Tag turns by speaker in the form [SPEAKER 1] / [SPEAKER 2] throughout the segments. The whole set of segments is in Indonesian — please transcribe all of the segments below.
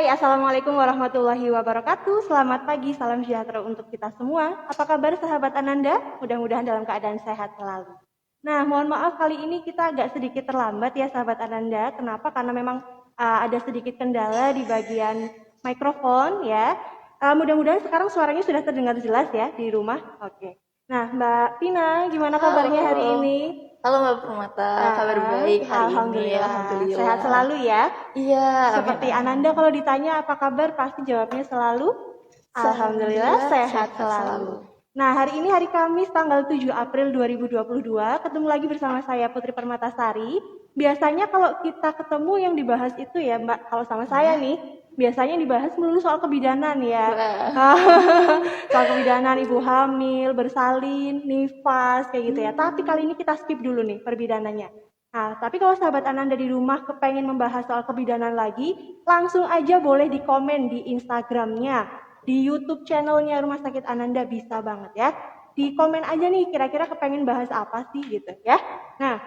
[SPEAKER 1] Hai, Assalamualaikum warahmatullahi wabarakatuh. Selamat pagi, salam sejahtera untuk kita semua. Apa kabar sahabat Ananda? Mudah-mudahan dalam keadaan sehat selalu. Nah, mohon maaf kali ini kita agak sedikit terlambat ya sahabat Ananda. Kenapa? Karena memang ada sedikit kendala di bagian mikrofon ya. Mudah-mudahan sekarang suaranya sudah terdengar jelas ya di rumah. Oke. Nah, Mbak Tina, gimana kabarnya hari
[SPEAKER 2] Halo,
[SPEAKER 1] ini?
[SPEAKER 2] halo Mbak Permata, kabar baik hari ini,
[SPEAKER 1] Alhamdulillah.
[SPEAKER 2] alhamdulillah.
[SPEAKER 1] Sehat selalu ya.
[SPEAKER 2] Iya, amin
[SPEAKER 1] Seperti
[SPEAKER 2] amin.
[SPEAKER 1] Ananda kalau ditanya apa kabar pasti jawabnya selalu Alhamdulillah sehat selalu. Nah, hari ini hari Kamis tanggal 7 April 2022, ketemu lagi bersama saya Putri Permatasari. Biasanya kalau kita ketemu yang dibahas itu ya Mbak, kalau sama saya nih, biasanya dibahas melulu soal kebidanan ya.
[SPEAKER 2] Wah.
[SPEAKER 1] Soal kebidanan ibu hamil, bersalin, nifas, kayak gitu ya. Tapi kali ini kita skip dulu nih perbidanannya. Nah, tapi kalau sahabat Ananda di rumah kepengen membahas soal kebidanan lagi, langsung aja boleh di komen di Instagramnya, di YouTube channelnya Rumah Sakit Ananda bisa banget ya. Di komen aja nih kira-kira kepengen bahas apa sih gitu ya. Nah,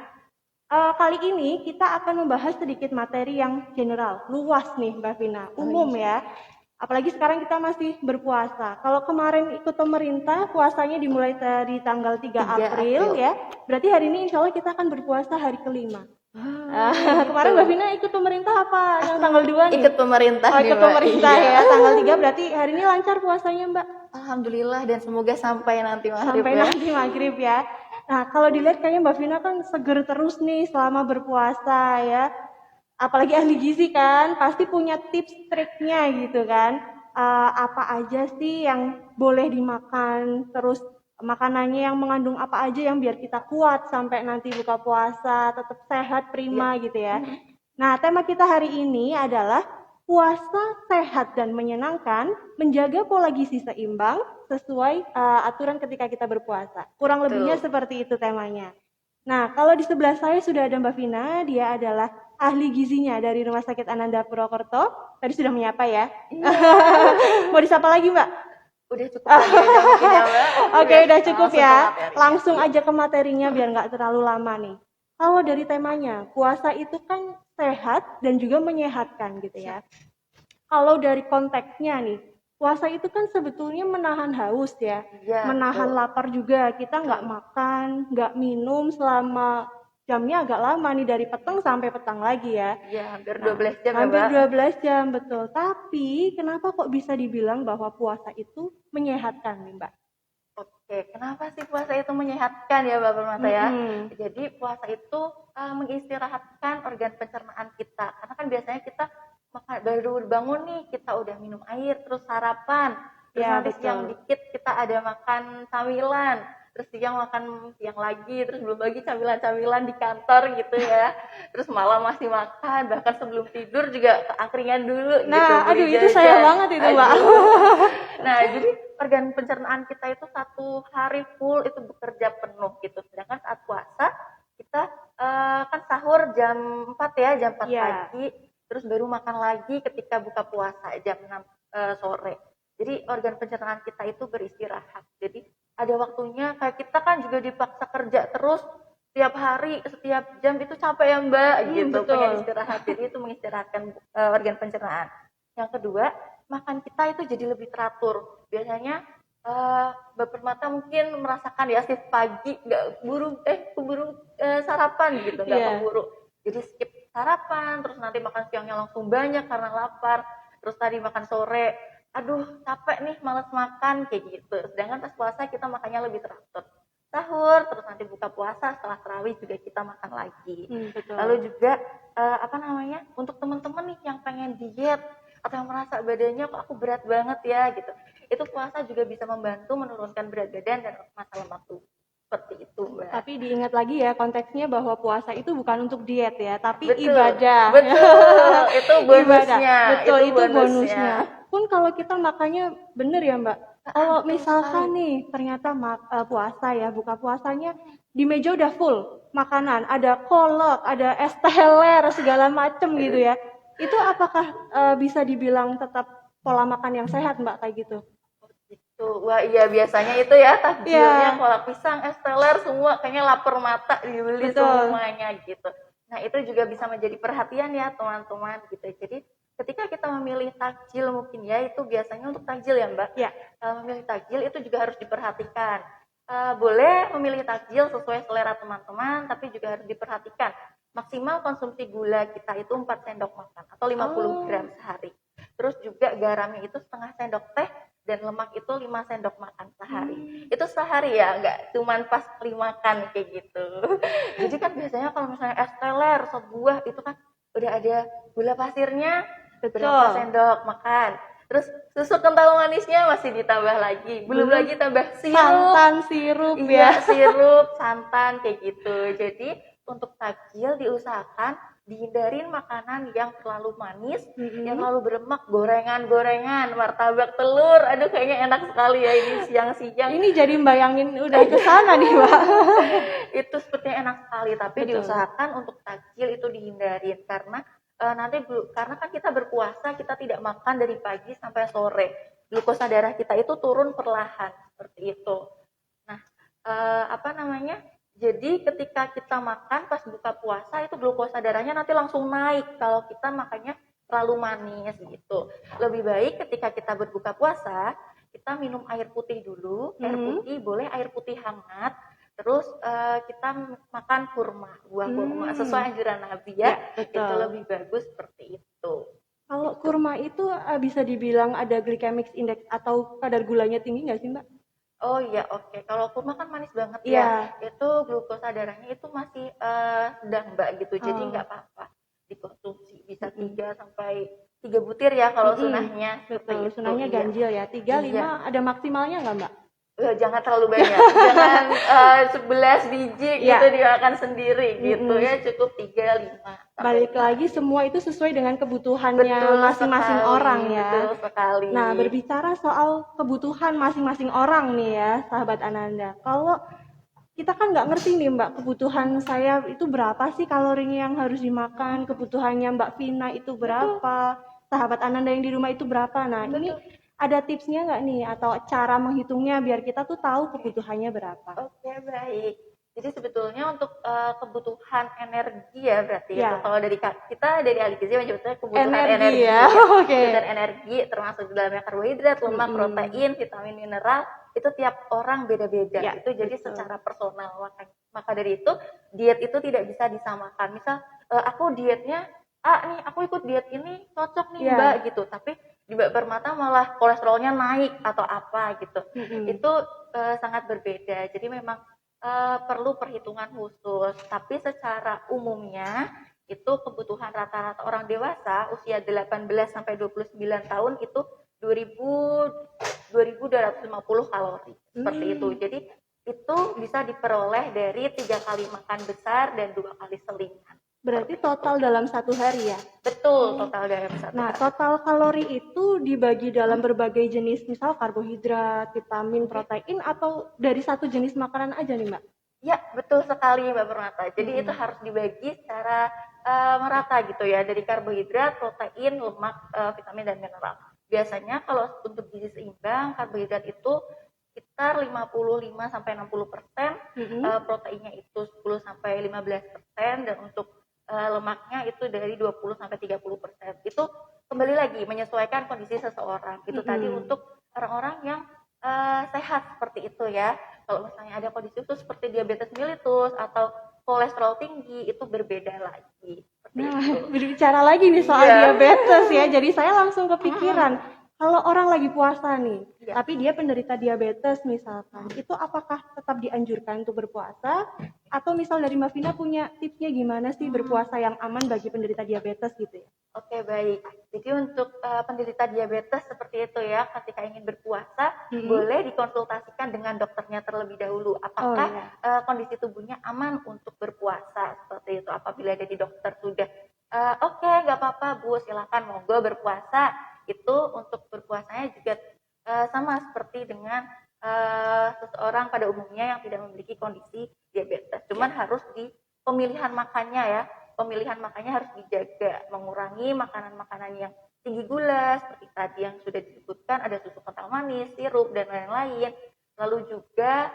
[SPEAKER 1] kali ini kita akan membahas sedikit materi yang general, luas nih Mbak Vina, umum ya. Apalagi sekarang kita masih berpuasa. Kalau kemarin ikut pemerintah, puasanya dimulai dari tanggal 3 April ya. Berarti hari ini insya Allah kita akan berpuasa hari kelima. Kemarin Mbak Vina ikut pemerintah apa? Yang tanggal 2 nih?
[SPEAKER 2] Ikut pemerintah nih,
[SPEAKER 1] ikut
[SPEAKER 2] Mbak.
[SPEAKER 1] pemerintah
[SPEAKER 2] Iya.
[SPEAKER 1] ya. Tanggal 3 berarti hari ini lancar puasanya Mbak?
[SPEAKER 2] Alhamdulillah dan semoga sampai nanti maghrib
[SPEAKER 1] Sampai nanti maghrib ya. Nah, kalau dilihat kayaknya Mbak Vina kan seger terus nih selama berpuasa ya. Apalagi ahli gizi kan, pasti punya tips triknya gitu kan. Apa aja sih yang boleh dimakan, terus makanannya yang mengandung apa aja yang biar kita kuat sampai nanti buka puasa, tetap sehat, prima gitu ya. Nah, tema kita hari ini adalah puasa sehat dan menyenangkan, menjaga pola gizi seimbang sesuai aturan ketika kita berpuasa. Kurang lebihnya seperti itu temanya. Nah, kalau di sebelah saya sudah ada Mbak Vina, dia adalah ahli gizinya dari Rumah Sakit Ananda Purwokerto. Tadi sudah menyapa ya. Mau disapa lagi Mbak?
[SPEAKER 2] Udah cukup lagi aja mungkin ya Mbak.
[SPEAKER 1] Oke, udah cukup ya. Langsung aja ke materinya biar nggak terlalu lama nih. Kalau dari temanya, puasa itu kan sehat dan juga menyehatkan gitu ya. Kalau dari konteksnya nih, puasa itu kan sebetulnya menahan haus ya, menahan lapar juga. Kita nggak makan, nggak minum selama jamnya agak lama nih, dari petang sampai petang lagi ya.
[SPEAKER 2] Iya, hampir 12 jam ya,
[SPEAKER 1] Hampir
[SPEAKER 2] Mbak.
[SPEAKER 1] 12 jam, betul. Tapi kenapa kok bisa dibilang bahwa puasa itu menyehatkan nih, Mbak?
[SPEAKER 2] Oke, kenapa sih puasa itu menyehatkan ya Mbak Permata ya? Jadi puasa itu mengistirahatkan organ pencernaan kita. Karena kan biasanya kita baru bangun nih, kita udah minum air, terus sarapan. Terus nanti siang dikit kita ada makan camilan. Terus siang makan siang lagi, terus belum lagi camilan-camilan di kantor gitu ya. Terus malam masih makan, bahkan sebelum tidur juga keangkringan dulu gitu.
[SPEAKER 1] Nah, aduh itu saya banget itu Mbak.
[SPEAKER 2] Nah, jadi organ pencernaan kita itu satu hari full itu bekerja penuh gitu. Sedangkan saat puasa kita kan sahur jam 4 ya, jam 4 pagi, terus baru makan lagi ketika buka puasa jam 6 sore. Jadi organ pencernaan kita itu beristirahat. Jadi ada waktunya, kayak kita kan juga dipaksa kerja terus setiap hari, setiap jam itu capek ya Mbak gitu, pengen istirahat. Jadi itu mengistirahatkan organ pencernaan. Yang kedua, makan kita itu jadi lebih teratur. Biasanya Mbak Permata mungkin merasakan ya shift pagi nggak keburu sarapan gitu, nggak keburu. Jadi skip sarapan, terus nanti makan siangnya langsung banyak karena lapar. Terus tadi makan sore, aduh capek nih, malas makan kayak gitu. Sedangkan pas puasa kita makannya lebih teratur. Sahur, terus nanti buka puasa, setelah tarawih juga kita makan lagi. Lalu juga untuk teman-teman nih yang pengen diet atau yang merasa badannya kok aku berat banget ya gitu, itu puasa juga bisa membantu menurunkan berat badan dan massa lemak tubuh. Seperti itu Mbak.
[SPEAKER 1] Tapi diingat lagi ya konteksnya bahwa puasa itu bukan untuk diet ya, tapi ibadah.
[SPEAKER 2] Betul, itu bonusnya.
[SPEAKER 1] Betul, itu bonusnya. Pun kalau kita makannya bener ya Mbak, kalau misalkan nih ternyata puasa ya, buka puasanya di meja udah full makanan, ada kolak, ada es teler, segala macem gitu ya. Itu apakah bisa dibilang tetap pola makan yang sehat Mbak kayak gitu?
[SPEAKER 2] Wah iya, biasanya itu ya takjilnya kolak pisang, es teler, semua kayaknya lapar mata dibeli semuanya gitu. Nah itu juga bisa menjadi perhatian ya teman-teman gitu. Jadi ketika kita kita memilih takjil mungkin ya, itu biasanya untuk takjil ya Mbak.
[SPEAKER 1] Ya.
[SPEAKER 2] Memilih takjil itu juga harus diperhatikan. Boleh memilih takjil sesuai selera teman-teman, tapi juga harus diperhatikan. Maksimal konsumsi gula kita itu 4 sendok makan atau 50 gram sehari. Terus juga garamnya itu setengah sendok teh dan lemak itu 5 sendok makan sehari. Itu sehari ya, nggak cuman pas kali makan kayak gitu. Jadi kan biasanya kalau misalnya es teler sebuah itu kan udah ada gula pasirnya berapa
[SPEAKER 1] Betul.
[SPEAKER 2] sendok makan. Terus susu kental manisnya masih ditambah lagi. Belum lagi tambah sirup.
[SPEAKER 1] Santan, sirup
[SPEAKER 2] Iya,
[SPEAKER 1] ya.
[SPEAKER 2] sirup, santan kayak gitu. Jadi untuk takjil diusahakan dihindarin makanan yang terlalu manis, yang terlalu berlemak, gorengan-gorengan, martabak telur. Aduh kayaknya enak sekali ya ini siang-siang.
[SPEAKER 1] Ini jadi bayangin udah ke sana nih, Mbak.
[SPEAKER 2] Itu sepertinya enak sekali, tapi
[SPEAKER 1] Betul.
[SPEAKER 2] diusahakan untuk takjil itu dihindarin karena karena kan kita berpuasa, kita tidak makan dari pagi sampai sore. Glukosa darah kita itu turun perlahan seperti itu. Nah, apa namanya? Jadi ketika kita makan pas buka puasa itu glukosa darahnya nanti langsung naik kalau kita makannya terlalu manis gitu. Lebih baik ketika kita berbuka puasa, kita minum air putih dulu. Air putih boleh air putih hangat. Terus kita makan kurma, buah kurma sesuai anjuran Nabi ya.
[SPEAKER 1] betul.
[SPEAKER 2] Itu lebih bagus seperti itu.
[SPEAKER 1] Kalau kurma itu bisa dibilang ada glycemic index atau kadar gulanya tinggi nggak sih, Mbak?
[SPEAKER 2] Oh iya, oke. Kalau kurma kan manis banget
[SPEAKER 1] Iya.
[SPEAKER 2] ya. Itu glukosa darahnya itu masih sedang Mbak gitu. Jadi nggak apa-apa dikonsumsi. Bisa 3 sampai 3 butir ya kalau sunahnya.
[SPEAKER 1] Betul,
[SPEAKER 2] Seperti
[SPEAKER 1] sunahnya
[SPEAKER 2] itu,
[SPEAKER 1] ganjil ya. 3, 5 ada maksimalnya nggak, Mbak?
[SPEAKER 2] Jangan terlalu banyak. Jangan 11 biji gitu dimakan sendiri gitu ya. Cukup 3, 5.
[SPEAKER 1] Balik lagi semua itu sesuai dengan kebutuhannya
[SPEAKER 2] Betul
[SPEAKER 1] masing-masing
[SPEAKER 2] sekali,
[SPEAKER 1] orang ya.
[SPEAKER 2] Betul sekali.
[SPEAKER 1] Nah, berbicara soal kebutuhan masing-masing orang nih ya, sahabat Ananda. Kalau kita kan nggak ngerti nih Mbak, kebutuhan saya itu berapa sih kalorinya yang harus dimakan, kebutuhannya Mbak Vina itu berapa, sahabat Ananda yang di rumah itu berapa. Nah, ini ada tipsnya nggak nih atau cara menghitungnya biar kita tuh tahu kebutuhannya berapa?
[SPEAKER 2] Oke, baik. Jadi sebetulnya untuk kebutuhan energi ya berarti
[SPEAKER 1] Ya.
[SPEAKER 2] itu kalau dari kita dari ahli gizi menyebutnya kebutuhan
[SPEAKER 1] Energi
[SPEAKER 2] energi
[SPEAKER 1] ya. Oke.
[SPEAKER 2] Kebutuhan energi termasuk di dalamnya karbohidrat, lemak, protein, vitamin, mineral itu tiap orang beda-beda.
[SPEAKER 1] Ya,
[SPEAKER 2] itu jadi
[SPEAKER 1] betul.
[SPEAKER 2] secara personal. Maka dari itu diet itu tidak bisa disamakan. Misal aku dietnya nih aku ikut diet ini cocok nih Mbak gitu, tapi di babak mata malah kolesterolnya naik atau apa gitu. Itu sangat berbeda. Jadi memang perlu perhitungan khusus, tapi secara umumnya itu kebutuhan rata-rata orang dewasa usia 18 sampai 29 tahun itu 2250 kalori seperti itu. Jadi itu bisa diperoleh dari 3 kali makan besar dan 2 kali selingan.
[SPEAKER 1] Berarti total dalam satu hari ya?
[SPEAKER 2] Betul, total dalam satu hari.
[SPEAKER 1] Nah, total kalori itu dibagi dalam berbagai jenis, misal karbohidrat, vitamin, protein, atau dari satu jenis makanan aja nih, Mbak?
[SPEAKER 2] Ya, betul sekali Mbak Purnata. Jadi itu harus dibagi secara merata gitu ya, dari karbohidrat, protein, lemak, vitamin, dan mineral. Biasanya kalau untuk gizi seimbang, karbohidrat itu sekitar 55-60%, proteinnya itu 10-15%, dan untuk lemaknya itu dari 20-30%. Itu kembali lagi menyesuaikan kondisi seseorang. Itu tadi untuk orang-orang yang sehat seperti itu ya. Kalau misalnya ada kondisi itu seperti diabetes mellitus atau kolesterol tinggi itu berbeda lagi.
[SPEAKER 1] Berbicara lagi nih soal diabetes ya. Jadi saya langsung kepikiran kalau orang lagi puasa nih, tapi dia penderita diabetes misalkan, itu apakah tetap dianjurkan untuk berpuasa? Atau misal dari Mbak Vina punya tipsnya gimana sih berpuasa yang aman bagi penderita diabetes gitu ya?
[SPEAKER 2] Oke, baik. Jadi untuk penderita diabetes seperti itu ya, ketika ingin berpuasa, boleh dikonsultasikan dengan dokternya terlebih dahulu. Apakah kondisi tubuhnya aman untuk berpuasa seperti itu? Apabila dari dokter sudah, oke, nggak apa-apa Bu, silakan monggo berpuasa. Itu untuk berpuasanya juga sama seperti dengan seseorang pada umumnya yang tidak memiliki kondisi diabetes. Cuman harus di pemilihan makannya ya. Pemilihan makannya harus dijaga, mengurangi makanan-makanan yang tinggi gula seperti tadi yang sudah disebutkan, ada susu kental manis, sirup, dan lain-lain. Lalu juga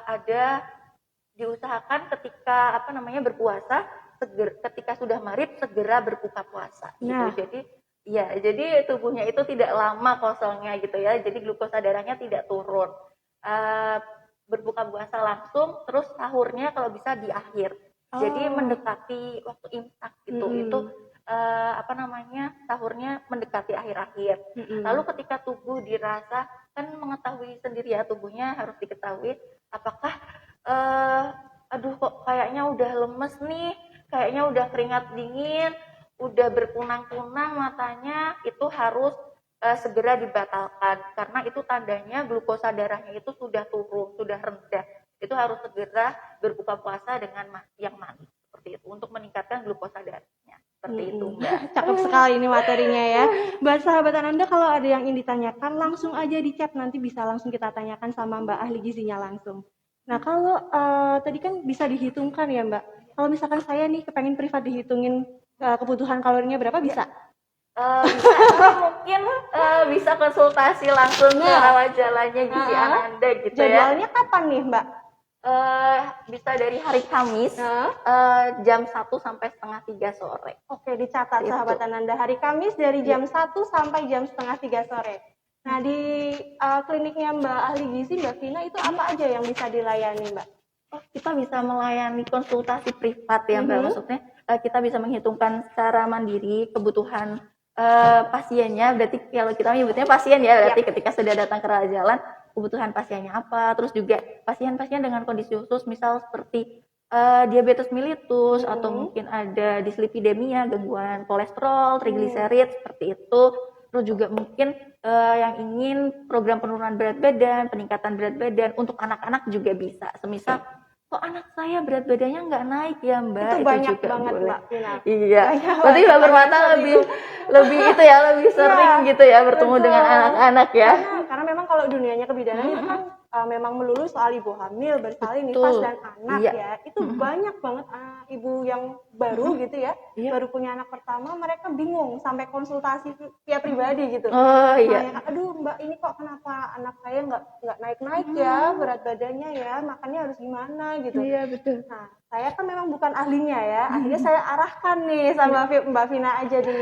[SPEAKER 2] ada diusahakan ketika berpuasa, ketika sudah maghrib segera berbuka puasa. Gitu. Jadi Iya, jadi tubuhnya itu tidak lama kosongnya gitu ya. Jadi glukosa darahnya tidak turun. Eh, Berbuka puasa langsung, terus sahurnya kalau bisa di akhir. Jadi
[SPEAKER 1] Oh,
[SPEAKER 2] mendekati waktu imsak gitu. Itu
[SPEAKER 1] mm-mm,
[SPEAKER 2] apa namanya? Sahurnya mendekati akhir-akhir. Lalu
[SPEAKER 1] mm-mm.
[SPEAKER 2] ketika tubuh dirasa kan mengetahui sendiri ya tubuhnya harus diketahui apakah eh aduh kok kayaknya udah lemes nih, kayaknya udah keringat dingin, udah berkunang-kunang matanya, itu harus segera dibatalkan karena itu tandanya glukosa darahnya itu sudah turun, sudah rendah. Itu harus segera berbuka puasa dengan yang manis seperti itu untuk meningkatkan glukosa darahnya. Seperti itu,
[SPEAKER 1] Mm-mm.
[SPEAKER 2] Mbak.
[SPEAKER 1] Cakep sekali ini materinya ya. Buat sahabat Ananda kalau ada yang ingin ditanyakan langsung aja di chat, nanti bisa langsung kita tanyakan sama Mbak ahli gizinya langsung. Nah kalau tadi kan bisa dihitungkan ya Mbak. Kalau misalkan saya nih kepengen privat dihitungin kebutuhan kalorinya berapa
[SPEAKER 2] Ya,
[SPEAKER 1] bisa?
[SPEAKER 2] bisa mungkin bisa konsultasi langsung ke
[SPEAKER 1] Nah,
[SPEAKER 2] rawat jalannya Gizi Ananda gitu ya.
[SPEAKER 1] jadwalnya kapan nih Mbak?
[SPEAKER 2] Bisa dari hari Kamis
[SPEAKER 1] Nah,
[SPEAKER 2] jam 1 sampai setengah 3 sore.
[SPEAKER 1] oke, dicatat
[SPEAKER 2] Itu.
[SPEAKER 1] sahabat Ananda. Hari Kamis dari
[SPEAKER 2] Iya.
[SPEAKER 1] jam 1 sampai jam setengah 3 sore. Nah, di kliniknya Mbak Ahli Gizi, Mbak Vina, itu apa aja yang bisa dilayani, Mbak?
[SPEAKER 2] Oh, kita bisa melayani konsultasi privat ya Mbak.
[SPEAKER 1] Mhm.
[SPEAKER 2] Maksudnya kita bisa menghitungkan secara mandiri kebutuhan pasiennya. Berarti kalau kita menyebutnya pasien ya, berarti ketika sudah datang ke rawat jalan, kebutuhan pasiennya apa. Terus juga pasien-pasien dengan kondisi khusus, misal seperti diabetes mellitus atau mungkin ada dislipidemia, gangguan kolesterol, trigliserid seperti itu. Terus juga mungkin yang ingin program penurunan berat badan, peningkatan berat badan untuk anak-anak juga bisa. Semisal kok anak saya berat badannya nggak naik ya Mbak,
[SPEAKER 1] Itu banyak
[SPEAKER 2] juga
[SPEAKER 1] banget,
[SPEAKER 2] boleh.
[SPEAKER 1] Mbak Vina.
[SPEAKER 2] Iya,
[SPEAKER 1] Banyak
[SPEAKER 2] berarti
[SPEAKER 1] banget
[SPEAKER 2] Mbak Permata
[SPEAKER 1] yang
[SPEAKER 2] lebih itu ya lebih sering gitu ya bertemu
[SPEAKER 1] betul.
[SPEAKER 2] dengan anak-anak ya.
[SPEAKER 1] Karena memang kalau dunianya kebidanan itu kan memang melulu soal ibu hamil, bersalin, nifas
[SPEAKER 2] Betul.
[SPEAKER 1] dan anak
[SPEAKER 2] Iya.
[SPEAKER 1] ya. Itu banyak banget ibu yang baru gitu ya,
[SPEAKER 2] Iya.
[SPEAKER 1] baru punya anak pertama, mereka bingung sampai konsultasi via pribadi gitu.
[SPEAKER 2] Oh iya.
[SPEAKER 1] Nanya, aduh Mbak ini kok kenapa anak saya nggak naik-naik ya berat badannya ya, makannya harus gimana gitu.
[SPEAKER 2] Iya betul.
[SPEAKER 1] Nah, saya kan memang bukan ahlinya ya, akhirnya saya arahkan nih sama Mbak Vina aja di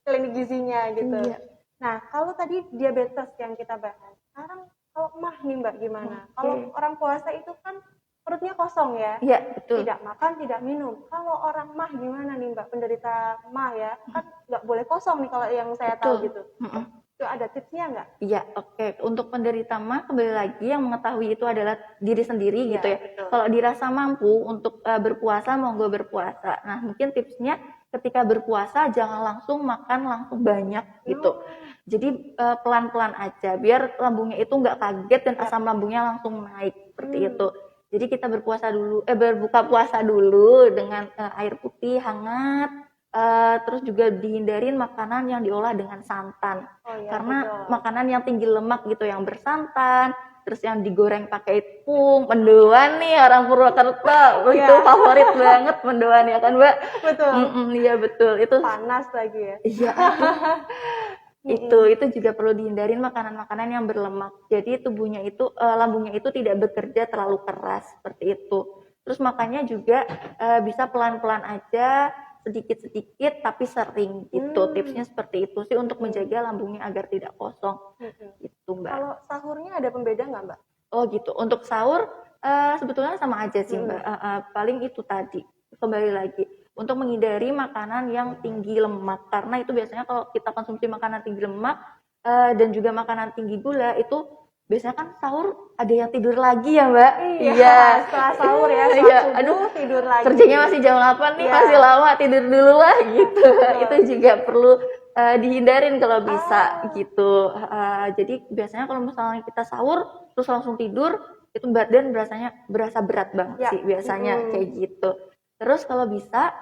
[SPEAKER 1] klinik gizinya gitu.
[SPEAKER 2] Iya.
[SPEAKER 1] Nah, kalau tadi diabetes yang kita bahas, sekarang kalau mah nih Mbak gimana? Kalau orang puasa itu kan perutnya kosong ya,
[SPEAKER 2] Iya betul.
[SPEAKER 1] tidak makan, tidak minum. Kalau orang mah gimana nih Mbak, penderita mah ya, kan nggak boleh kosong nih kalau yang saya tahu gitu. Itu ada tipsnya nggak?
[SPEAKER 2] Iya, oke. Untuk penderita mah kembali lagi yang mengetahui itu adalah diri sendiri gitu ya.
[SPEAKER 1] Betul.
[SPEAKER 2] Kalau dirasa mampu untuk berpuasa, monggo berpuasa. Nah, mungkin tipsnya ketika berpuasa jangan langsung makan langsung banyak gitu. Jadi pelan-pelan aja biar lambungnya itu nggak kaget dan asam lambungnya langsung naik seperti itu. Jadi kita berbuka puasa dulu dengan air putih hangat. Terus juga dihindarin makanan yang diolah dengan santan. Karena makanan yang tinggi lemak gitu yang bersantan, terus yang digoreng pakai tepung, mendoan nih orang Purwokerto itu favorit banget mendoan ya kan Mbak?
[SPEAKER 1] Betul.
[SPEAKER 2] Iya betul itu
[SPEAKER 1] Panas lagi ya.
[SPEAKER 2] iya. itu juga perlu dihindarin makanan-makanan yang berlemak. Jadi tubuhnya itu lambungnya itu tidak bekerja terlalu keras seperti itu. Terus makannya juga bisa pelan-pelan aja, sedikit-sedikit tapi sering gitu. Tipsnya seperti itu sih untuk menjaga lambungnya agar tidak kosong. Gitu Mbak.
[SPEAKER 1] Kalau sahurnya ada pembeda nggak Mbak?
[SPEAKER 2] Oh gitu. Untuk sahur sebetulnya sama aja sih Mbak. Paling itu tadi kembali lagi untuk menghindari makanan yang tinggi lemak karena itu biasanya kalau kita konsumsi makanan tinggi lemak dan juga makanan tinggi gula itu biasanya kan sahur ada yang tidur lagi ya Mbak.
[SPEAKER 1] Iya. Setelah sahur ya,
[SPEAKER 2] Iya.
[SPEAKER 1] subuh,
[SPEAKER 2] Aduh
[SPEAKER 1] tidur lagi.
[SPEAKER 2] Kerjanya masih jam 8 nih masih lama tidur dulu lah gitu. Itu juga perlu dihindarin kalau bisa gitu. Jadi biasanya kalau misalnya kita sahur terus langsung tidur itu badan berasa berat banget sih biasanya kayak gitu. Terus kalau bisa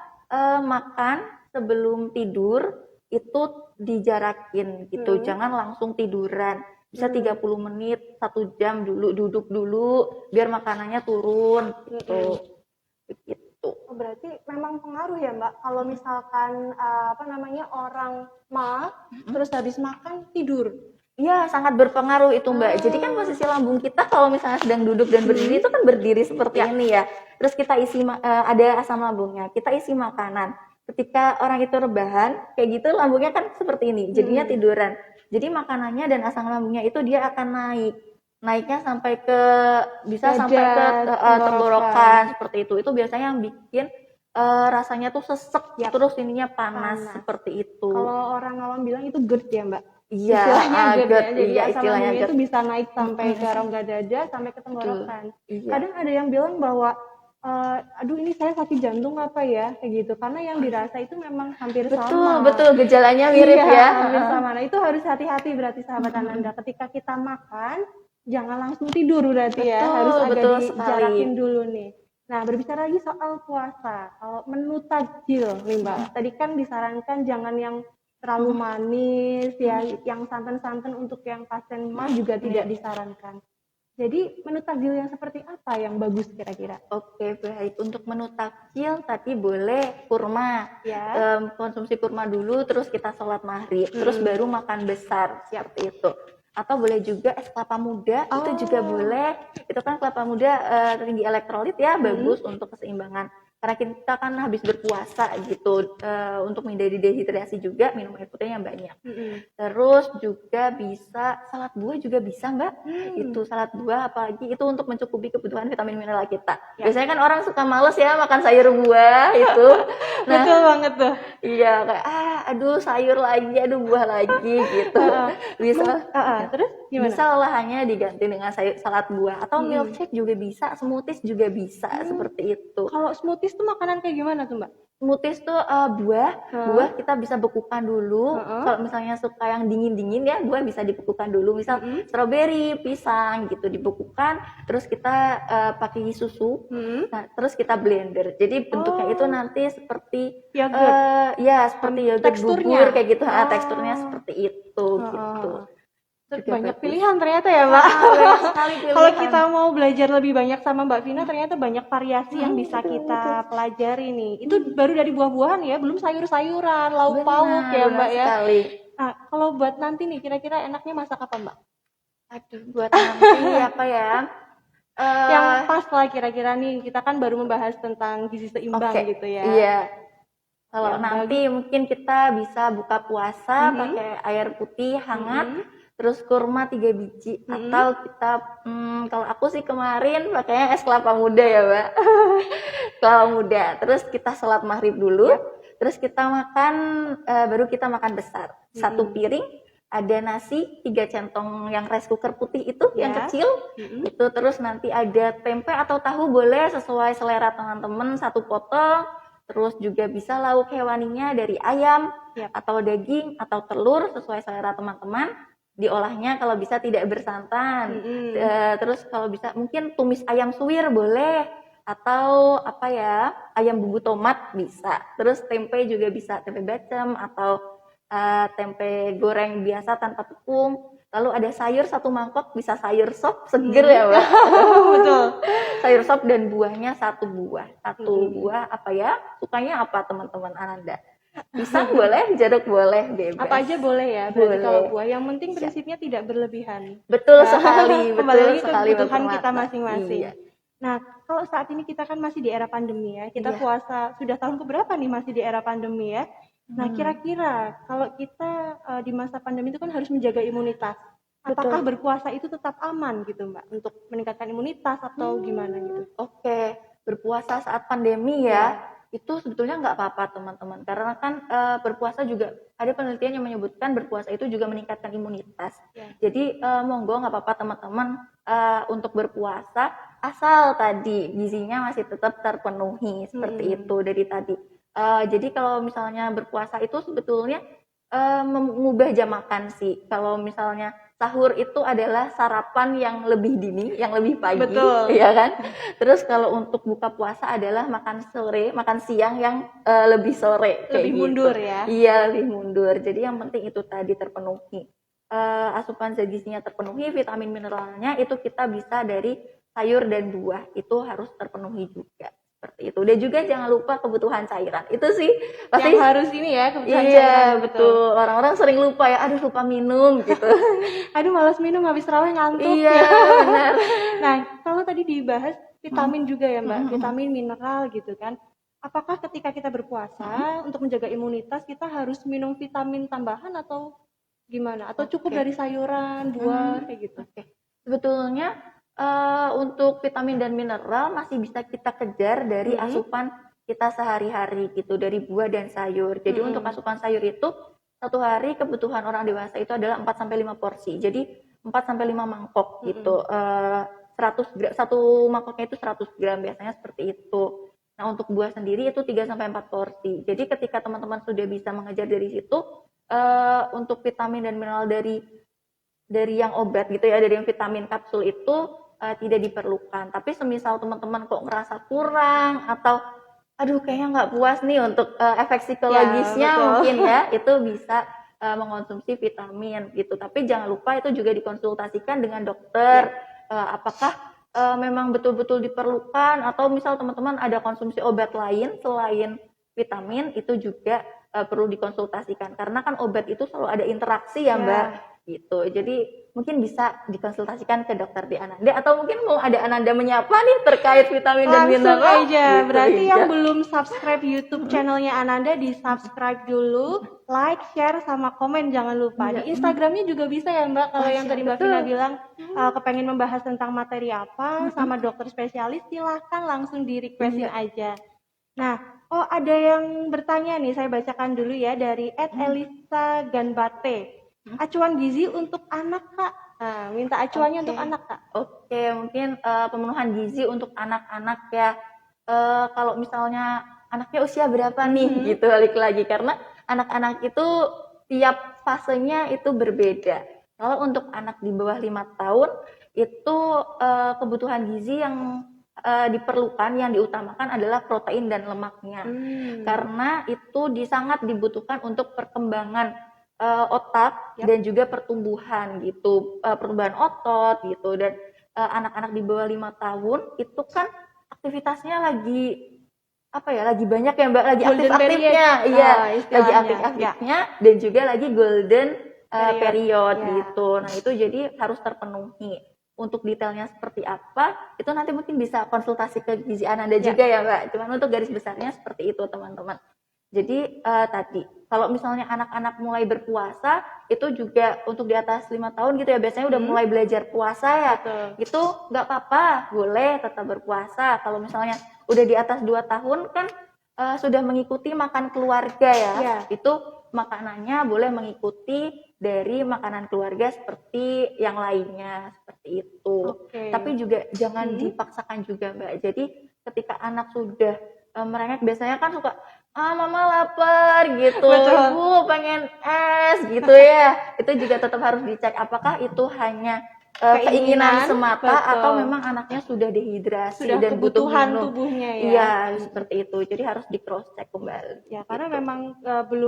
[SPEAKER 2] makan sebelum tidur itu dijarakin gitu. Jangan langsung tiduran. Bisa 30 menit, 1 jam dulu duduk dulu biar makanannya turun gitu. Begitu.
[SPEAKER 1] Berarti memang pengaruh ya Mbak kalau misalkan orang mah terus habis makan tidur.
[SPEAKER 2] Iya, sangat berpengaruh itu Mbak. Jadi kan posisi lambung kita kalau misalnya sedang duduk dan berdiri itu kan berdiri seperti ini ya. Terus kita isi ada asam lambungnya, kita isi makanan. ketika orang itu rebahan kayak gitu lambungnya kan seperti ini, jadinya tiduran. Jadi makanannya dan asam lambungnya itu dia akan naiknya sampai ke bisa sampai ke
[SPEAKER 1] Dada,
[SPEAKER 2] tenggorokan
[SPEAKER 1] tenggorokan.
[SPEAKER 2] seperti itu. Itu biasanya yang bikin rasanya tuh sesek,
[SPEAKER 1] Yap,
[SPEAKER 2] terus ininya panas
[SPEAKER 1] panas.
[SPEAKER 2] seperti itu.
[SPEAKER 1] Kalau orang awam bilang itu GERD ya Mbak.
[SPEAKER 2] Iya,
[SPEAKER 1] Istilahnya GERD ya. Jadi
[SPEAKER 2] iya
[SPEAKER 1] asam
[SPEAKER 2] istilahnya
[SPEAKER 1] lambungnya
[SPEAKER 2] GERD.
[SPEAKER 1] itu bisa naik sampai ke rongga dada, sampai ke
[SPEAKER 2] Betul.
[SPEAKER 1] tenggorokan.
[SPEAKER 2] Iya.
[SPEAKER 1] Kadang ada yang bilang bahwa aduh ini saya sakit jantung apa ya, kayak gitu. Karena yang dirasa itu memang hampir sama.
[SPEAKER 2] Betul, gejalanya mirip
[SPEAKER 1] Iya,
[SPEAKER 2] ya.
[SPEAKER 1] hampir sama. Nah, itu harus hati-hati berarti sahabat Ananda. Ketika kita makan, jangan langsung tidur berarti ya. Harus agak
[SPEAKER 2] Betul
[SPEAKER 1] dijarakin
[SPEAKER 2] sekali.
[SPEAKER 1] dulu nih. Nah, berbicara lagi soal puasa. Kalau menu takjil nih Mbak, tadi kan disarankan jangan yang terlalu manis, ya, yang santan-santan untuk yang pasien mah juga tidak disarankan. Jadi menu takjil yang seperti apa yang bagus kira-kira?
[SPEAKER 2] Oke, baik. Untuk menu takjil tadi boleh kurma.
[SPEAKER 1] Ya.
[SPEAKER 2] Konsumsi kurma dulu, terus kita sholat maghrib, terus baru makan besar, seperti itu. Atau boleh juga es kelapa muda, itu juga boleh. Itu kan kelapa muda tinggi elektrolit ya, bagus untuk keseimbangan. Karena kita kan habis berpuasa gitu, untuk menghindari dehidrasi juga minum air putih yang banyak. Terus juga bisa salad buah juga bisa Mbak. Itu salad buah apalagi itu untuk mencukupi kebutuhan vitamin mineral kita. Biasanya kan orang suka males ya makan sayur buah itu. Nah,
[SPEAKER 1] Betul banget tuh.
[SPEAKER 2] iya kayak aduh sayur lagi, aduh buah lagi gitu. Bisa
[SPEAKER 1] Terus gimana?
[SPEAKER 2] bisa olahannya diganti dengan salad buah atau milkshake juga bisa, smoothies juga bisa seperti itu.
[SPEAKER 1] Kalau smoothies tuh makanan kayak gimana tuh Mbak?
[SPEAKER 2] Smoothies tuh buah kita bisa bekukan dulu. Kalau misalnya suka yang dingin-dingin ya, buah bisa dibekukan dulu. Misal stroberi, pisang gitu dibekukan, terus kita pakai susu. Nah, terus kita blender. Jadi bentuknya itu nanti seperti
[SPEAKER 1] Yogurt.
[SPEAKER 2] ya seperti yogurt
[SPEAKER 1] Teksturnya?
[SPEAKER 2] bubur kayak gitu. Teksturnya seperti itu gitu.
[SPEAKER 1] Banyak pilihan ternyata ya Mbak.
[SPEAKER 2] Banyak sekali pilihan.
[SPEAKER 1] Kalau kita mau belajar lebih banyak sama Mbak Vina, ternyata banyak variasi yang bisa kita pelajari nih. Itu baru dari buah-buahan ya, belum sayur-sayuran, lauk pauk ya Mbak ya.
[SPEAKER 2] Sekali.
[SPEAKER 1] Nah, kalau buat nanti nih, kira-kira enaknya masak apa Mbak?
[SPEAKER 2] Aduh, buat nanti apa ya?
[SPEAKER 1] Yang pas lah kira-kira nih, kita kan baru membahas tentang gizi seimbang gitu ya.
[SPEAKER 2] Iya. Kalau nanti mungkin kita bisa buka puasa pakai air putih hangat, terus kurma 3 biji, atau kita kalau aku sih kemarin pakainya es kelapa muda ya Mbak. Kelapa muda, terus kita sholat maghrib dulu, terus kita makan, baru kita makan besar. 1 piring ada nasi 3 centong yang rice cooker putih itu yang kecil, itu terus nanti ada tempe atau tahu boleh sesuai selera teman-teman 1 potong. Terus juga bisa lauk hewaninya dari ayam atau daging atau telur sesuai selera teman-teman. Diolahnya kalau bisa tidak bersantan. Terus kalau bisa mungkin tumis ayam suwir boleh, atau apa ya, ayam bumbu tomat bisa. Terus tempe juga bisa, tempe bacem atau tempe goreng biasa tanpa tepung. Lalu ada sayur 1 mangkok, bisa sayur sop seger ya Mbak.
[SPEAKER 1] Betul.
[SPEAKER 2] Sayur sop dan buahnya 1 buah. 1 buah apa ya? Sukanya apa teman-teman Ananda? Pisang boleh, jeruk boleh, bebas.
[SPEAKER 1] Apa aja boleh ya, berarti kalau buah. Yang penting prinsipnya tidak berlebihan.
[SPEAKER 2] Betul sekali,
[SPEAKER 1] Kembali lagi ke
[SPEAKER 2] sekali
[SPEAKER 1] kebutuhan kita masing-masing.
[SPEAKER 2] Iya.
[SPEAKER 1] Nah, kalau saat ini kita kan masih di era pandemi ya, kita puasa sudah tahun keberapa nih masih di era pandemi ya. Nah, kira-kira kalau kita di masa pandemi itu kan harus menjaga imunitas. Apakah berpuasa itu tetap aman gitu Mbak untuk meningkatkan imunitas atau gimana gitu?
[SPEAKER 2] Oke, berpuasa saat pandemi ya, itu sebetulnya nggak apa-apa teman-teman. Karena kan berpuasa juga ada penelitian yang menyebutkan berpuasa itu juga meningkatkan imunitas. Jadi monggo nggak apa-apa teman-teman untuk berpuasa asal tadi gizinya masih tetap terpenuhi seperti itu dari tadi. Jadi kalau misalnya berpuasa itu sebetulnya mengubah jam makan sih. Kalau misalnya sahur itu adalah sarapan yang lebih dini, yang lebih pagi, ya kan? Terus kalau untuk buka puasa adalah makan siang yang lebih sore, kayak
[SPEAKER 1] lebih
[SPEAKER 2] gitu.
[SPEAKER 1] Mundur ya?
[SPEAKER 2] Iya, lebih mundur. Jadi yang penting itu tadi terpenuhi. Asupan gizinya terpenuhi, vitamin mineralnya itu kita bisa dari sayur dan buah, itu harus terpenuhi juga. Seperti itu. Dan juga jangan lupa kebutuhan cairan. Itu sih pasti
[SPEAKER 1] yang harus ini ya, kebutuhan
[SPEAKER 2] iya,
[SPEAKER 1] cairan.
[SPEAKER 2] Iya, betul. Orang-orang sering lupa ya, aduh lupa minum gitu.
[SPEAKER 1] Aduh malas minum, habis terawih ngantuk.
[SPEAKER 2] Iya, benar.
[SPEAKER 1] Nah, kalau tadi dibahas vitamin juga ya Mbak, vitamin mineral gitu kan. apakah ketika kita berpuasa untuk menjaga imunitas kita harus minum vitamin tambahan atau gimana? Atau cukup
[SPEAKER 2] Oke.
[SPEAKER 1] dari sayuran, buah kayak gitu?
[SPEAKER 2] Oke. Sebetulnya untuk vitamin dan mineral masih bisa kita kejar dari asupan kita sehari-hari gitu, dari buah dan sayur. Jadi untuk asupan sayur itu satu hari kebutuhan orang dewasa itu adalah 4 sampai 5 porsi. Jadi 4 sampai 5 mangkok gitu. 100 gram, satu mangkoknya itu 100 gram biasanya seperti itu. Nah, untuk buah sendiri itu 3 sampai 4 porsi. Jadi ketika teman-teman sudah bisa mengejar dari situ, untuk vitamin dan mineral dari yang obat gitu ya, dari yang vitamin kapsul itu tidak diperlukan. Tapi semisal teman-teman kok ngerasa kurang atau aduh kayaknya nggak puas nih untuk efek psikologisnya
[SPEAKER 1] betul.
[SPEAKER 2] mungkin ya, itu bisa mengkonsumsi vitamin gitu. Tapi jangan lupa itu juga dikonsultasikan dengan dokter, apakah memang betul-betul diperlukan atau misal teman-teman ada konsumsi obat lain selain vitamin, itu juga perlu dikonsultasikan karena kan obat itu selalu ada interaksi ya Mbak gitu. Jadi mungkin bisa dikonsultasikan ke dokter di Ananda atau mungkin mau ada Ananda menyapa nih terkait vitamin dan mineral.
[SPEAKER 1] Langsung aja.
[SPEAKER 2] Gitu,
[SPEAKER 1] Berarti
[SPEAKER 2] Inja.
[SPEAKER 1] yang belum subscribe YouTube channelnya Ananda di subscribe dulu, like, share, sama komen jangan lupa. Di Instagramnya juga bisa ya Mbak. Kalau yang tadi Mbak Vina bilang kepengen membahas tentang materi apa sama dokter spesialis, silahkan langsung di requestin aja. Nah, ada yang bertanya nih, saya bacakan dulu ya dari @elisa Ganbate. Acuan gizi untuk anak Kak. Nah, minta acuannya untuk anak Kak.
[SPEAKER 2] Oke, mungkin pemenuhan gizi untuk anak-anak ya. Kalau misalnya anaknya usia berapa nih gitu, balik lagi karena anak-anak itu tiap fasenya itu berbeda. Kalau untuk anak di bawah 5 tahun itu kebutuhan gizi yang diperlukan, yang diutamakan adalah protein dan lemaknya. Karena itu sangat dibutuhkan untuk perkembangan otak dan juga pertumbuhan gitu, pertumbuhan otot gitu. Dan anak-anak di bawah 5 tahun itu kan aktivitasnya lagi apa ya, lagi banyak ya Mbak, lagi aktif-aktifnya, iya, lagi aktif-aktifnya dan juga lagi golden period gitu. Nah itu jadi harus terpenuhi. Untuk detailnya seperti apa itu nanti mungkin bisa konsultasi ke gizi Ananda juga ya Mbak. Cuman untuk garis besarnya seperti itu teman-teman. Jadi tadi kalau misalnya anak-anak mulai berpuasa itu juga untuk di atas 5 tahun gitu ya, biasanya udah mulai belajar puasa ya. Itu nggak apa-apa, boleh tetap berpuasa. Kalau misalnya udah di atas 2 tahun kan sudah mengikuti makan keluarga ya. Itu makanannya boleh mengikuti dari makanan keluarga seperti yang lainnya, seperti itu. Tapi juga jangan dipaksakan juga Mbak. Jadi ketika anak sudah merengek, biasanya kan suka mama lapar gitu, ibu pengen es gitu ya. Itu juga tetap harus dicek apakah itu hanya keinginan semata atau memang anaknya sudah dehidrasi dan butuh minum.
[SPEAKER 1] Tubuhnya ya.
[SPEAKER 2] Iya, seperti itu. Jadi harus di cross check kembali.
[SPEAKER 1] Ya, karena memang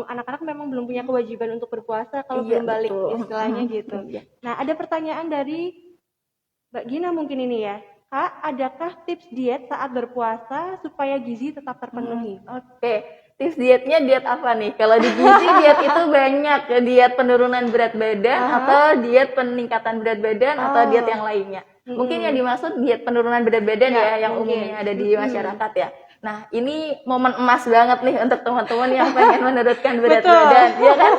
[SPEAKER 1] anak-anak memang belum punya kewajiban untuk berpuasa kalau belum balik istilahnya gitu. Nah, ada pertanyaan dari Mbak Gina mungkin ini ya. Kak, adakah tips diet saat berpuasa supaya gizi tetap terpenuhi?
[SPEAKER 2] Oke, tips dietnya diet apa nih? Kalau di gizi diet itu banyak, diet penurunan berat badan atau diet peningkatan berat badan atau diet yang lainnya. Mungkin yang dimaksud diet penurunan berat badan ya yang umumnya ada di masyarakat ya. Nah, ini momen emas banget nih untuk teman-teman yang pengen menurunkan berat badan, ya kan?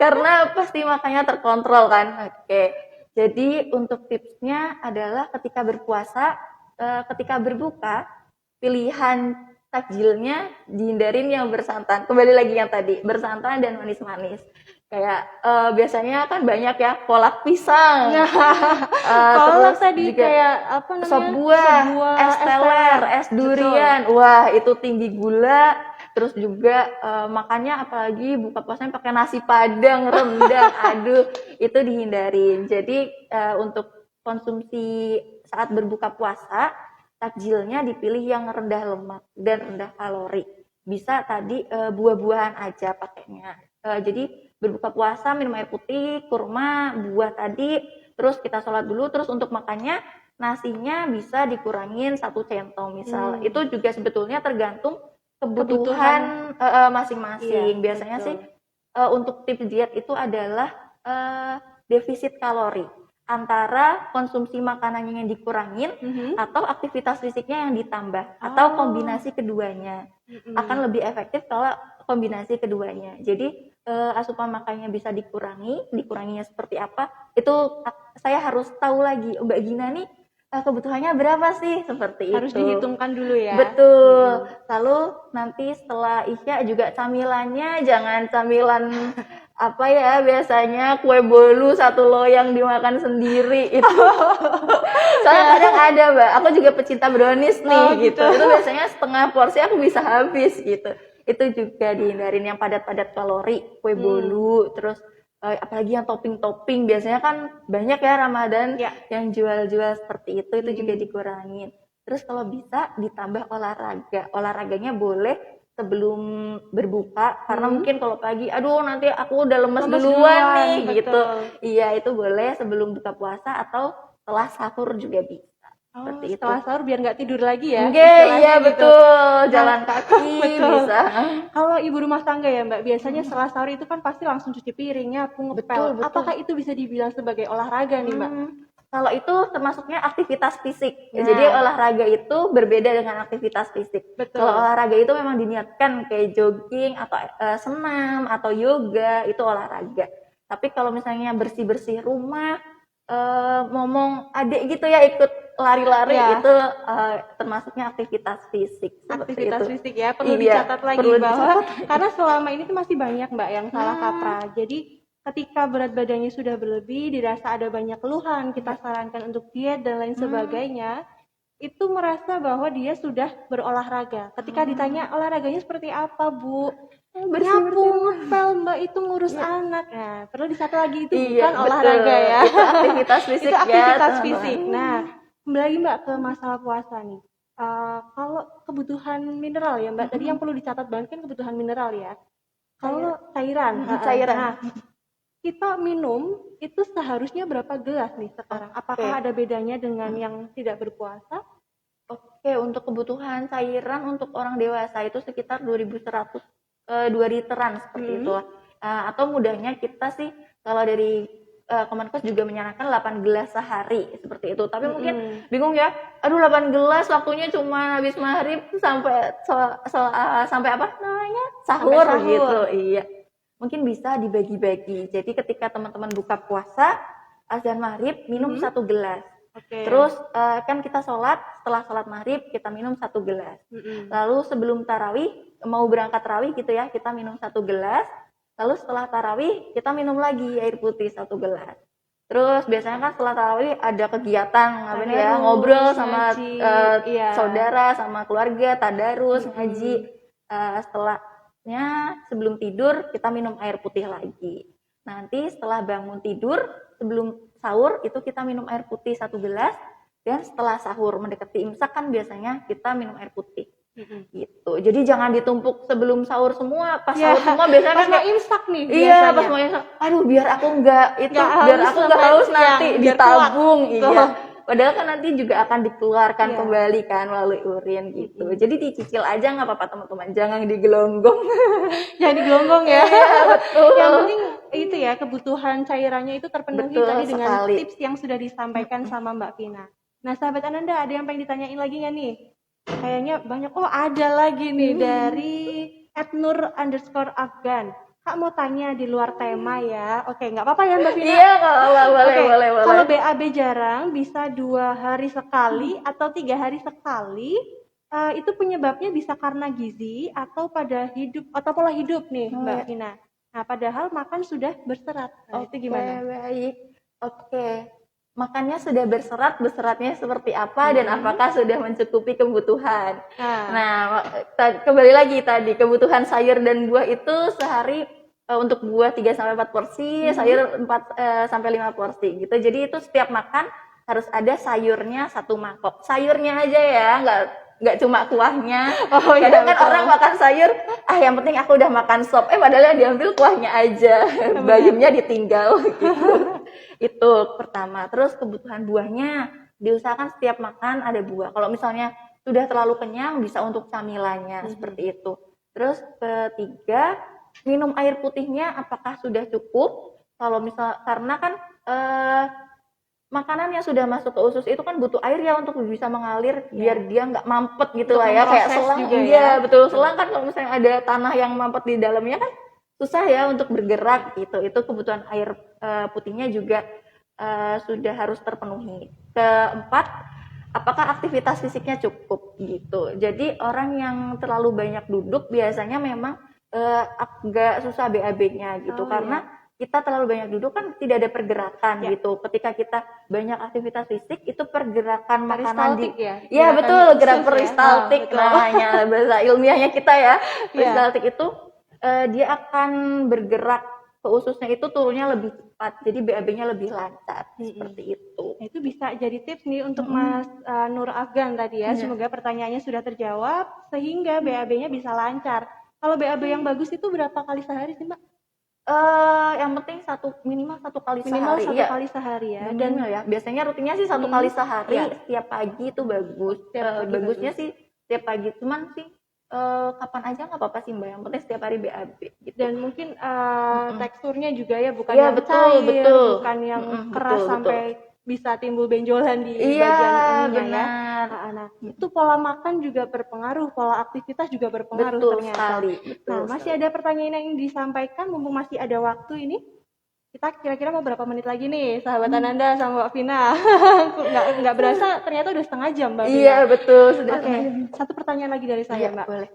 [SPEAKER 2] Karena pasti makannya terkontrol kan. Oke. Jadi untuk tipsnya adalah ketika berpuasa, ketika berbuka, pilihan takjilnya dihindarin yang bersantan. Kembali lagi yang tadi, bersantan dan manis-manis. Kayak biasanya kan banyak ya kolak pisang.
[SPEAKER 1] Kolak tadi juga kayak apa namanya?
[SPEAKER 2] Sop buah, es teler, es durian. Wah, itu tinggi gula. Terus juga makannya apalagi buka puasanya pakai nasi padang, rendang, aduh itu dihindarin. Jadi untuk konsumsi saat berbuka puasa, takjilnya dipilih yang rendah lemak dan rendah kalori. Bisa tadi buah-buahan aja pakainya. Jadi berbuka puasa minum air putih, kurma, buah tadi, terus kita sholat dulu, terus untuk makannya nasinya bisa dikurangin 1 centong misal. Itu juga sebetulnya tergantung kebutuhan masing-masing. Biasanya sih untuk tips diet itu adalah defisit kalori. antara konsumsi makanannya yang dikurangin atau aktivitas fisiknya yang ditambah atau kombinasi keduanya. Akan lebih efektif kalau kombinasi keduanya. Jadi asupan makannya bisa dikuranginya seperti apa? Itu saya harus tahu lagi. Mbak Gina nih kebutuhannya berapa sih? Seperti
[SPEAKER 1] Harus
[SPEAKER 2] itu.
[SPEAKER 1] dihitungkan dulu ya.
[SPEAKER 2] Betul. Lalu nanti setelah Isya juga camilannya jangan camilan apa ya, biasanya kue bolu 1 loyang dimakan sendiri itu. Soalnya kadang ada, Mbak, aku juga pecinta brownies nih gitu. Itu biasanya setengah porsi aku bisa habis gitu. Itu juga dihindarin yang padat-padat kalori, kue bolu, terus apalagi yang topping-topping, biasanya kan banyak ya Ramadan yang jual-jual seperti itu juga dikurangin. Terus kalau bisa ditambah olahraganya boleh sebelum berbuka, karena mungkin kalau pagi aduh nanti aku udah lemes duluan nih gitu. Iya, itu boleh sebelum buka puasa atau setelah sahur juga bisa. Seperti
[SPEAKER 1] setelah
[SPEAKER 2] itu.
[SPEAKER 1] sahur biar nggak tidur lagi ya.
[SPEAKER 2] Iya betul, jalan kaki bisa.
[SPEAKER 1] Kalau ibu rumah tangga ya Mbak, biasanya setelah sahur itu kan pasti langsung cuci piring, nyapu, ngepel.
[SPEAKER 2] Betul.
[SPEAKER 1] Apakah itu bisa dibilang sebagai olahraga nih Mbak?
[SPEAKER 2] Kalau itu termasuknya aktivitas fisik. Jadi olahraga itu berbeda dengan aktivitas fisik. Kalau olahraga itu memang diniatkan kayak jogging atau senam atau yoga, itu olahraga. Tapi kalau misalnya bersih-bersih rumah, ngomong adik gitu ya, ikut lari-lari, itu termasuknya aktivitas fisik.
[SPEAKER 1] Aktivitas fisik ya, perlu dicatat lagi bahwa karena selama ini tuh masih banyak Mbak yang salah kaprah. Jadi ketika berat badannya sudah berlebih, dirasa ada banyak keluhan, kita sarankan untuk diet dan lain sebagainya, itu merasa bahwa dia sudah berolahraga. Ketika ditanya olahraganya seperti apa, Bu? Nyapu, ngepel, Mbak, itu ngurus anak. Nah, perlu disatu lagi, itu bukan olahraga ya.
[SPEAKER 2] Itu aktivitas fisik.
[SPEAKER 1] Itu aktivitas fisik. Nah, kembali lagi Mbak ke masalah puasa nih. Kalau kebutuhan mineral ya Mbak, tadi yang perlu dicatat banget kan kebutuhan mineral ya. Kalau cairan. Nah, kita minum itu seharusnya berapa gelas nih sekarang? Apakah ada bedanya dengan yang tidak berpuasa?
[SPEAKER 2] Oke, untuk kebutuhan cairan untuk orang dewasa itu sekitar 2.100 2 literan seperti itu. Atau mudahnya kita sih kalau dari Kemenkes juga menyarankan 8 gelas sehari seperti itu. Tapi mungkin bingung ya, aduh 8 gelas waktunya cuma habis maghrib sampai sampai apa namanya? Sahur gitu. Iya. Mungkin bisa dibagi-bagi. Jadi ketika teman-teman buka puasa, azan maghrib minum 1 gelas. Terus kan kita setelah sholat maghrib kita minum 1 gelas. Lalu sebelum tarawih, mau berangkat tarawih gitu ya, kita minum 1 gelas. Lalu setelah tarawih kita minum lagi air putih 1 gelas. Terus biasanya kan setelah tarawih ada kegiatan ngobrol sama saudara, sama keluarga, tadarus, ngaji. Setelahnya sebelum tidur kita minum air putih lagi. Nanti setelah bangun tidur sebelum sahur itu kita minum air putih 1 gelas, dan setelah sahur mendekati imsak kan biasanya kita minum air putih. Gitu. Jadi jangan ditumpuk sebelum sahur semua, pas sahur semua biasanya
[SPEAKER 1] pas mau imsak nih biasanya.
[SPEAKER 2] Iya, pas mau imsak. Aduh, biar aku enggak haus nanti, ditabung. Iya. Padahal kan nanti juga akan dikeluarkan kembali kan melalui urin gitu. Jadi dicicil aja nggak apa-apa teman-teman, jangan digelonggong.
[SPEAKER 1] Jangan digelonggong ya.
[SPEAKER 2] Betul.
[SPEAKER 1] Yang penting itu ya, kebutuhan cairannya itu terpenuhi tadi dengan tips yang sudah disampaikan sama Mbak Vina. Nah, sahabat Ananda, ada yang pengen ditanyain lagi nggak nih? Kayaknya banyak. Oh, ada lagi nih dari @nur_afgan. Kak mau tanya di luar tema ya. Oke, nggak apa-apa ya Mbak Vina?
[SPEAKER 2] Iya, boleh.
[SPEAKER 1] Kalau BAB jarang, bisa 2 hari sekali atau 3 hari sekali, itu penyebabnya bisa karena gizi atau pada pola hidup nih Mbak Vina. Nah, padahal makan sudah berserat. Nah, itu gimana?
[SPEAKER 2] Baik. Makannya sudah berseratnya seperti apa dan apakah sudah mencukupi kebutuhan. Nah, kembali lagi tadi, kebutuhan sayur dan buah itu sehari untuk buah 3-4 porsi, sayur 4-5 porsi gitu. Jadi itu setiap makan harus ada sayurnya 1 mangkok. Sayurnya aja ya, nggak cuma kuahnya. Kadang kan orang makan sayur, yang penting aku udah makan sop. Padahal yang diambil kuahnya aja, bayamnya ditinggal gitu. Itu pertama. Terus kebutuhan buahnya diusahakan setiap makan ada buah. Kalau misalnya sudah terlalu kenyang bisa untuk camilannya seperti itu. Terus ketiga, minum air putihnya apakah sudah cukup? Kalau misal karena kan makanan yang sudah masuk ke usus itu kan butuh air ya untuk bisa mengalir biar dia nggak mampet gitu
[SPEAKER 1] Untuk
[SPEAKER 2] lah ya, kayak
[SPEAKER 1] memproses
[SPEAKER 2] selang
[SPEAKER 1] juga ya.
[SPEAKER 2] iya betul, selang kan kalau misalnya ada tanah yang mampet di dalamnya kan susah ya untuk bergerak gitu. Itu kebutuhan air putihnya juga sudah harus terpenuhi. Keempat, apakah aktivitas fisiknya cukup gitu. Jadi orang yang terlalu banyak duduk biasanya memang agak susah BAB-nya gitu, karena kita terlalu banyak duduk kan tidak ada pergerakan gitu. Ketika kita banyak aktivitas fisik itu pergerakan makanan di
[SPEAKER 1] ya
[SPEAKER 2] betul, gerak
[SPEAKER 1] usus
[SPEAKER 2] peristaltik namanya bahasa ilmiahnya kita ya. Peristaltik itu dia akan bergerak ke ususnya itu turunnya lebih cepat, jadi BAB-nya lebih lancar seperti itu.
[SPEAKER 1] Itu bisa jadi tips nih untuk Mas Nur Afgan tadi ya. Semoga pertanyaannya sudah terjawab sehingga BAB-nya bisa lancar. Kalau BAB yang bagus itu berapa kali sehari sih, Mbak?
[SPEAKER 2] Yang penting minimal satu kali
[SPEAKER 1] Minimal
[SPEAKER 2] sehari.
[SPEAKER 1] satu kali sehari ya.
[SPEAKER 2] Dan ya biasanya rutinnya sih satu kali sehari. Setiap pagi itu bagus. Bagusnya sih setiap pagi. Cuman sih kapan aja nggak apa-apa sih Mbak. Yang penting setiap hari BAB. Gitu.
[SPEAKER 1] Dan mungkin teksturnya juga ya bukan
[SPEAKER 2] yang
[SPEAKER 1] cair,
[SPEAKER 2] betul.
[SPEAKER 1] bukan yang keras sampai bisa timbul benjolan di bagian ininya
[SPEAKER 2] benar.
[SPEAKER 1] ya. Nah, itu pola makan juga berpengaruh, pola aktivitas juga berpengaruh ternyata.
[SPEAKER 2] Sekali.
[SPEAKER 1] Masih ada pertanyaan yang disampaikan, mumpung masih ada waktu ini. Kita kira-kira mau berapa menit lagi nih, sahabat Ananda sama Mbak Vina? nggak berasa, ternyata udah setengah jam, Mbak Vina.
[SPEAKER 2] Iya, betul.
[SPEAKER 1] Oke, satu pertanyaan lagi dari saya, Mbak.
[SPEAKER 2] Boleh.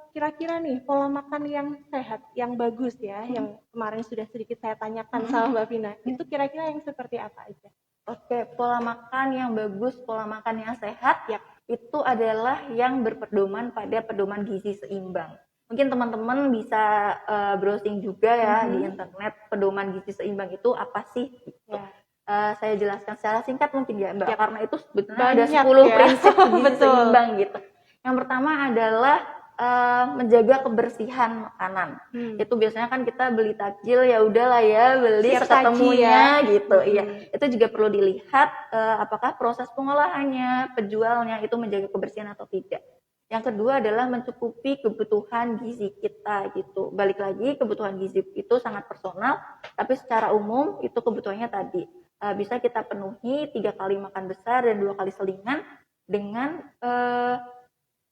[SPEAKER 1] Kira-kira nih pola makan yang sehat, yang bagus ya, yang kemarin sudah sedikit saya tanyakan sama Mbak Vina, itu kira-kira yang seperti apa aja?
[SPEAKER 2] Oke, pola makan yang bagus, pola makan yang sehat, itu adalah yang berpedoman pada pedoman gizi seimbang. Mungkin teman-teman bisa browsing juga ya di internet, pedoman gizi seimbang itu apa sih? Gitu. Saya jelaskan secara singkat mungkin ya Mbak, karena itu sebenarnya ada 10 prinsip gizi seimbang gitu. Yang pertama adalah menjaga kebersihan makanan. Itu biasanya kan kita beli takjil ya udahlah ya beli seketemunya gitu. Iya. Itu juga perlu dilihat apakah proses pengolahannya, penjualnya itu menjaga kebersihan atau tidak. Yang kedua adalah mencukupi kebutuhan gizi kita gitu. Balik lagi, kebutuhan gizi itu sangat personal, tapi secara umum itu kebutuhannya tadi bisa kita penuhi 3 kali makan besar dan 2 kali selingan dengan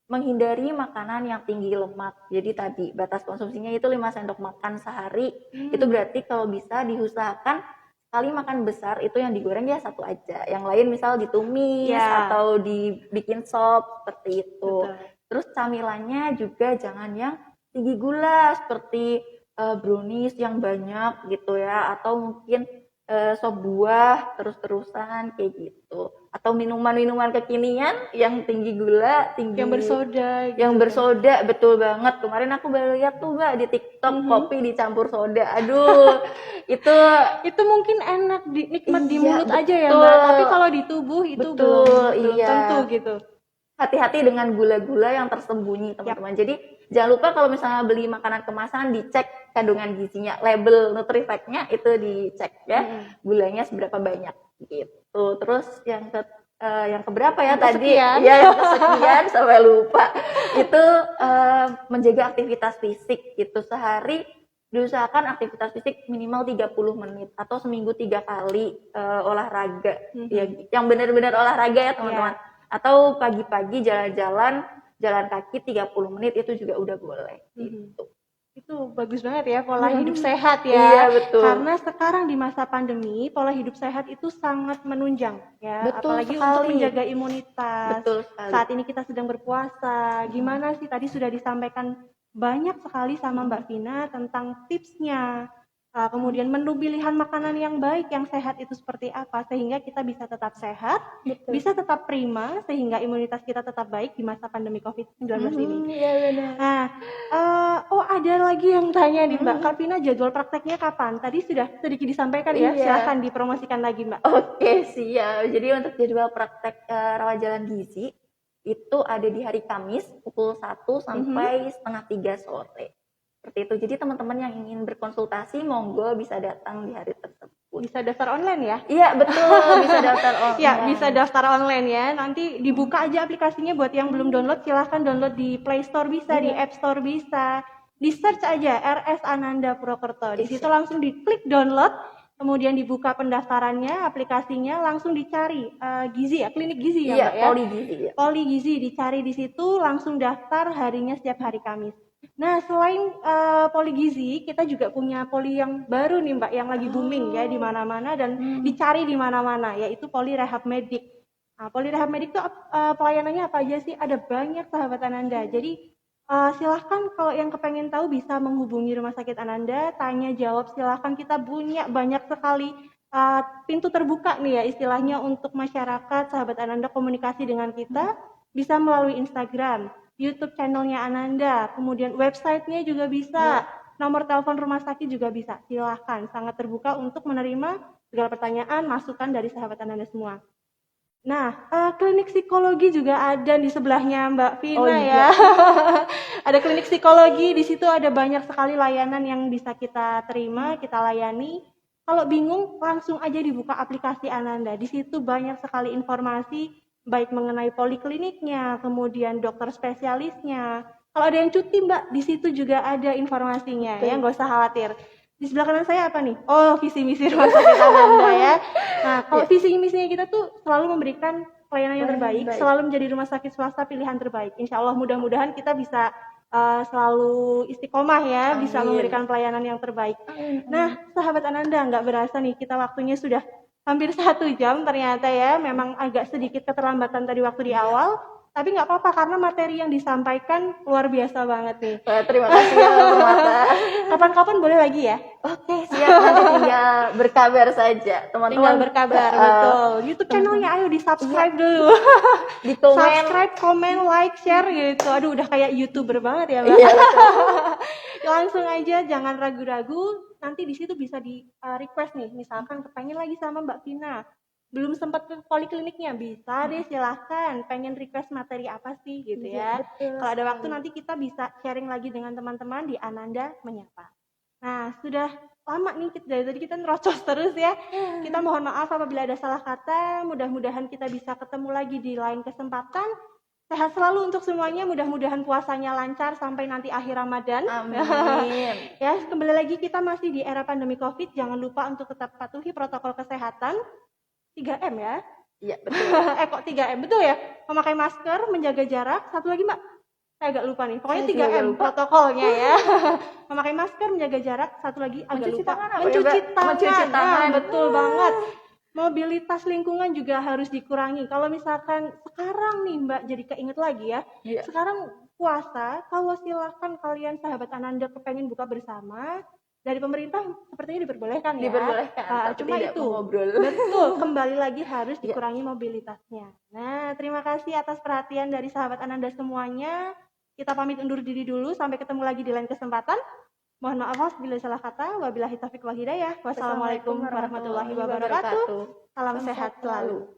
[SPEAKER 2] menghindari makanan yang tinggi lemak. Jadi tadi batas konsumsinya itu 5 sendok makan sehari. Itu berarti kalau bisa diusahakan sekali makan besar itu yang digoreng ya satu aja. Yang lain misal ditumis atau dibikin sop seperti itu. Terus camilannya juga jangan yang tinggi gula seperti brownies yang banyak gitu ya, atau mungkin sop buah terus-terusan kayak gitu, atau minuman-minuman kekinian yang tinggi gula, yang bersoda gitu. Yang bersoda, betul banget. Kemarin aku baru lihat tuh Mbak di TikTok kopi dicampur soda. Aduh, itu
[SPEAKER 1] mungkin enak nikmat di mulut aja ya Mbak, tapi kalau di tubuh itu belum tentu gitu.
[SPEAKER 2] Hati-hati dengan gula-gula yang tersembunyi teman-teman. Jadi jangan lupa kalau misalnya beli makanan kemasan dicek kandungan gizinya, label NutriFact-nya itu dicek ya, gulanya seberapa banyak gitu. Terus yang keberapa ya tadi? Yang kesekian sampai lupa. Itu menjaga aktivitas fisik gitu, sehari diusahakan aktivitas fisik minimal 30 menit atau seminggu 3 kali olahraga. Ya, yang benar-benar olahraga ya teman-teman. Atau pagi-pagi jalan kaki 30 menit itu juga udah boleh gitu.
[SPEAKER 1] Itu bagus banget ya, pola hidup sehat ya.
[SPEAKER 2] Iya, betul.
[SPEAKER 1] Karena sekarang di masa pandemi pola hidup sehat itu sangat menunjang ya, apalagi untuk menjaga imunitas.
[SPEAKER 2] Betul sekali.
[SPEAKER 1] Saat ini kita sedang berpuasa. Gimana sih, tadi sudah disampaikan banyak sekali sama Mbak Vina tentang tipsnya. Kemudian menu pilihan makanan yang baik, yang sehat itu seperti apa, sehingga kita bisa tetap sehat, bisa tetap prima, sehingga imunitas kita tetap baik di masa pandemi COVID-19 ini.
[SPEAKER 2] Iya benar.
[SPEAKER 1] Nah, ada lagi yang tanya nih Mbak, Kak Vina jadwal prakteknya kapan? Tadi sudah sedikit disampaikan ya, silahkan dipromosikan lagi Mbak.
[SPEAKER 2] Oke, siap. Jadi untuk jadwal praktek rawat jalan gizi, itu ada di hari Kamis pukul 1 sampai setengah 3 sore. Seperti itu. Jadi teman-teman yang ingin berkonsultasi monggo bisa datang di hari tersebut.
[SPEAKER 1] Bisa daftar online ya?
[SPEAKER 2] Iya betul, bisa daftar online.
[SPEAKER 1] Ya, bisa daftar online ya. Nanti dibuka aja aplikasinya buat yang belum download, silahkan download di Play Store bisa, di App Store bisa. Di search aja RS Ananda Purwokerto. Di situ langsung diklik download. kemudian dibuka pendaftarannya, aplikasinya, langsung dicari gizi ya, klinik gizi ya
[SPEAKER 2] Iya,
[SPEAKER 1] Mbak ya.
[SPEAKER 2] poli gizi ya.
[SPEAKER 1] Poli gizi dicari di situ, langsung daftar harinya setiap hari Kamis. Nah, selain poli gizi, kita juga punya poli yang baru nih Mbak, yang lagi booming ya di mana-mana dan dicari di mana-mana, yaitu poli rehab medik. Nah, poli rehab medik itu pelayanannya apa aja sih? Ada banyak sahabat Ananda. Jadi silahkan kalau yang kepengen tahu bisa menghubungi Rumah Sakit Ananda, tanya jawab silahkan, kita punya banyak sekali pintu terbuka nih ya istilahnya untuk masyarakat sahabat Ananda komunikasi dengan kita, bisa melalui Instagram, YouTube channelnya Ananda, kemudian websitenya juga bisa, nomor telepon rumah sakit juga bisa, silahkan, sangat terbuka untuk menerima segala pertanyaan, masukan dari sahabat Ananda semua. Nah, klinik psikologi juga ada di sebelahnya Mbak Vina ya. Ada klinik psikologi, di situ ada banyak sekali layanan yang bisa kita terima, kita layani. Kalau bingung, langsung aja dibuka aplikasi Ananda. Di situ banyak sekali informasi, baik mengenai polikliniknya, kemudian dokter spesialisnya. Kalau ada yang cuti Mbak, di situ juga ada informasinya, ya nggak usah khawatir. Di sebelah kanan saya apa nih? Oh, visi misi Rumah Sakit Ananda ya. Nah, kalau visi misinya kita tuh selalu memberikan pelayanan yang terbaik, selalu menjadi rumah sakit swasta pilihan terbaik. Insya Allah mudah-mudahan kita bisa selalu istiqomah ya, bisa memberikan pelayanan yang terbaik. Nah, sahabat Ananda, nggak berasa nih kita waktunya sudah hampir 1 jam ternyata ya. Memang agak sedikit keterlambatan tadi waktu di awal. Tapi nggak apa-apa karena materi yang disampaikan luar biasa banget nih.
[SPEAKER 2] Terima kasih ya Permata.
[SPEAKER 1] Kapan-kapan boleh lagi ya?
[SPEAKER 2] Oke, siap. Nanti tinggal berkabar saja, teman-teman.
[SPEAKER 1] Tinggal berkabar, betul. YouTube channelnya ayo di subscribe dulu.
[SPEAKER 2] Di komen.
[SPEAKER 1] Subscribe, komen, like, share gitu. Aduh, udah kayak YouTuber banget ya Mbak.
[SPEAKER 2] Iya,
[SPEAKER 1] Langsung aja, jangan ragu-ragu. Nanti di situ bisa di request nih. Misalkan kepengen lagi sama Mbak Vina. Belum sempat ke polikliniknya, bisa deh silahkan. Pengen request materi apa sih gitu ya. Kalau ada waktu nanti kita bisa sharing lagi dengan teman-teman di Ananda Menyapa. Nah, sudah lama nih dari tadi kita nerocos terus ya. Kita mohon maaf apabila ada salah kata. Mudah-mudahan kita bisa ketemu lagi di lain kesempatan. Sehat selalu untuk semuanya. Mudah-mudahan puasanya lancar sampai nanti akhir Ramadan.
[SPEAKER 2] Amin.
[SPEAKER 1] Ya, kembali lagi kita masih di era pandemi Covid. Jangan lupa untuk tetap patuhi protokol kesehatan. 3M ya.
[SPEAKER 2] Iya, betul.
[SPEAKER 1] Kok 3M? Betul ya? Memakai masker, menjaga jarak. Satu lagi Mbak, saya agak lupa nih. Pokoknya 3M protokolnya ya. Memakai masker, menjaga jarak. Satu lagi agak
[SPEAKER 2] Mencuci
[SPEAKER 1] lupa.
[SPEAKER 2] tangan
[SPEAKER 1] Mencuci tangan.
[SPEAKER 2] Mencuci tangan.
[SPEAKER 1] Nah, betul banget. Mobilitas lingkungan juga harus dikurangi. Kalau misalkan sekarang nih Mbak, jadi keinget lagi ya. Sekarang puasa, kalau silakan kalian sahabat Ananda kepengen buka bersama, dari pemerintah sepertinya diperbolehkan ya.
[SPEAKER 2] Diperbolehkan,
[SPEAKER 1] cuma itu
[SPEAKER 2] ngobrol.
[SPEAKER 1] betul, kembali lagi harus dikurangi mobilitasnya. Nah, terima kasih atas perhatian dari sahabat Ananda semuanya. Kita pamit undur diri dulu, sampai ketemu lagi di lain kesempatan. Mohon maaf bila salah kata. Wabillahi taufiq wal hidayah. Wassalamualaikum warahmatullahi wabarakatuh. Salam sehat selalu.